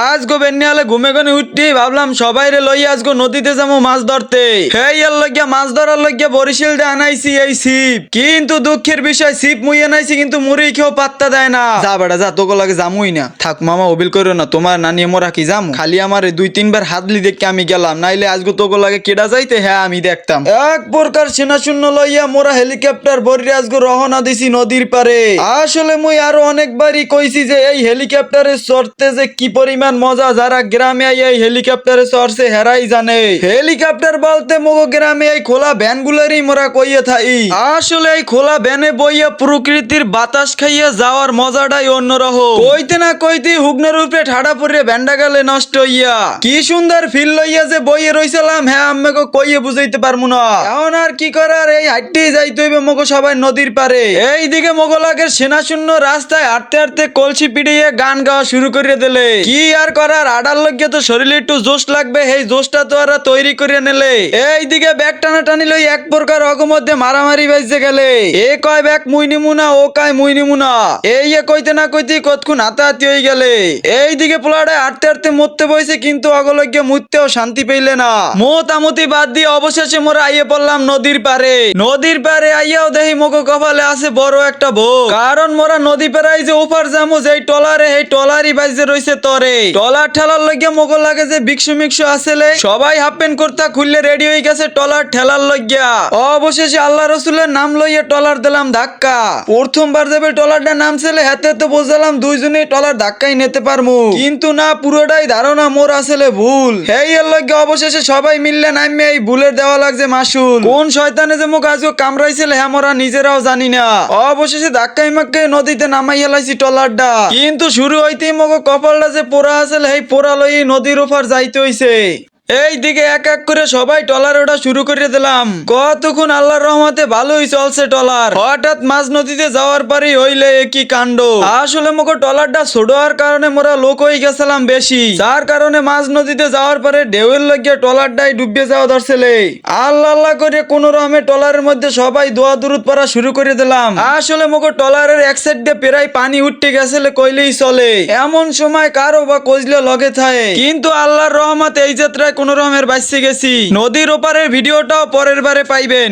আজগো বেনিয়ালে ঘুমে গনে উঠি ভাবলাম সবাই রে লই আজগো নদীতে যাবো মাছ ধরতে। হেই এর লাগিয়া মাছ ধরার লাগিয়া বরিশাল দিয়ে আনাইছি এই ছিপ, কিন্তু দুঃখের বিষয় ছিপ মুই আনাইছি কিন্তু মুড়ি কেউ পাত্তা দেয় না। যা বেটা যা, তোকে লাগে জামুই না। থাক মামা অবিল করো না, তোমার নানি মোরা কি জামু, খালি আমার দুই তিনবার হাতলি দেখে আমি গেলাম, নাইলে আজগো তোকে লাগে কেডা যাইতে হ্যাঁ আমি দেখতাম। এক প্রকার সেনা শূন্য লইয়া মোরা হেলিকপ্টার ভরি আজগো রওনা দিছি নদীর পারে। আসলে মুই আরো অনেকবারই কইছি যে এই হেলিকপ্টারে চড়তে যে কি পরিমাণ মজা, যারা গ্রামে এই হেলিকপ্টারে চড়ছে হেরাই জানে। হেলিকপ্টার বলতে মোগো গ্রামে এই খোলা ভ্যান গুলারই মোরা কইয়ে থাই। আসলে এই খোলা ভ্যানে বইয়া প্রকৃতির বাতাস খাইয়া যাওয়ার মজাটাই অন্যরকম। কইতে না কইতে হুগনের উপরে ঠাডা পড়ে ভ্যানটা গেলে নষ্ট হইয়া কি সুন্দর ফিল লইয়া যে বইয়ে রইছিলাম, হ্যাঁ আম্মাকে কইয়ে বুঝাইতে পারমু না। এখন আর কি করার, এই হাইটেই যাইতে হইবে মগো সবাই নদীর পারে। এইদিকে মোগো লাগের সেনা শূন্য রাস্তায় হাঁটতে হাঁটতে কলসি পিড়িয়ে গান গাওয়া শুরু করে দিলে। কি আর করার, আডার লইয়া তো শরীরে একটু জোশ লাগবে, এই জোশটা তো আর তৈরি করে নেলে। এইদিকে ব্যাগ টানা টানি লই এক প্রকার অগমধ্যে মারামারি বাইজে গেলে। এ কয় ব্যাগ মুই নিমু না, ও কয় মুই নিমু না, এই কইতে না কইতে কতক্ষণ হাতাহাতি হয়ে গেলে। এইদিকে পোলাটায় হাঁটতে হাঁটতে মরতে বইছে, কিন্তু অগলগ্য মুততেও শান্তি পেইলে না। মোতামুতি বাদ দিয়ে অবশেষে মোরা আইয়ে পড়লাম নদীর পারে। নদীর পারে আইয়াও দেখি মোগো কপালে আছে বড় একটা ভোগ, কারণ মোরা নদী পেরাই যে ওপার যামু যেই টলারে, এই টলারই বাইজে রইছে তরে। টলার ঠেলার লইয়া মোগো লাগে যে বিক্সু মিক্সু আসলে সবাই হাফ প্যান্ট কুর্তা খুললে রেডি হয়ে গেছে টলার ঠেলার লইয়া। অবশেষে আল্লাহ রসুলের নাম লইয়া টলার দিলাম ধাক্কা। প্রথমবার যাবে টলারটা নামছিলে হাতে তো বুঝলাম দুইজনেই টলার ধাক্কাই নিতে পারমু, কিন্তু না, পুরোটাই ধারণা মোর আসলে ভুল। এই এর লইয়া অবশেষে সবাই মিললে নামে এই ভুলের দেওয়া লাগছে মাসুল। কোন শয়তানে যে মুখ আজকে কামড়াইছিল হ্যাঁ মোরা নিজেরাও জানি না। অবশেষে ধাক্কাই মাক্কাই নদীতে নামাই হেলাইছি টলারটা, কিন্তু শুরু হইতেই মগো কপালটা যে পোড়া আছিল, এই পোড়া লই নদীর ওপার যাইতে হইছে। এই দিকে এক এক করে সবাই টলার ওটা শুরু করে দিলাম। কতক্ষণ আল্লাহর রহমতে ভালোই চলছে টলার, হঠাৎ মাঝ নদীতে যাওয়ার পরই হইলে একই কাণ্ড। আসলে মোকে টলারটা ছোট হওয়ার কারণে মোরা লোক হয়ে গেছিলাম বেশি, যার কারণে মাঝ নদীতে যাওয়ার পরে ঢেউয়ের লাগিয়ে টলারটাই ডুবে যাওয়া ধরছিলে। আল্লাহ আল্লাহ করে কোন রকমে টলারের মধ্যে সবাই দোয়া দুরুদ পড়া শুরু করে দিলাম। আসলে মোকে টলারের এক সাইড দিয়ে প্রায় পানি উঠতে গেছিলে কইলেই চলে, এমন সময় কারো বা কইলে লগে থাকে, কিন্তু আল্লাহর রহমত এই যাত্রায় কোন রকমের বাঁচতে গেছি। নদীর ওপারের ভিডিওটাও পরের বারে পাইবেন।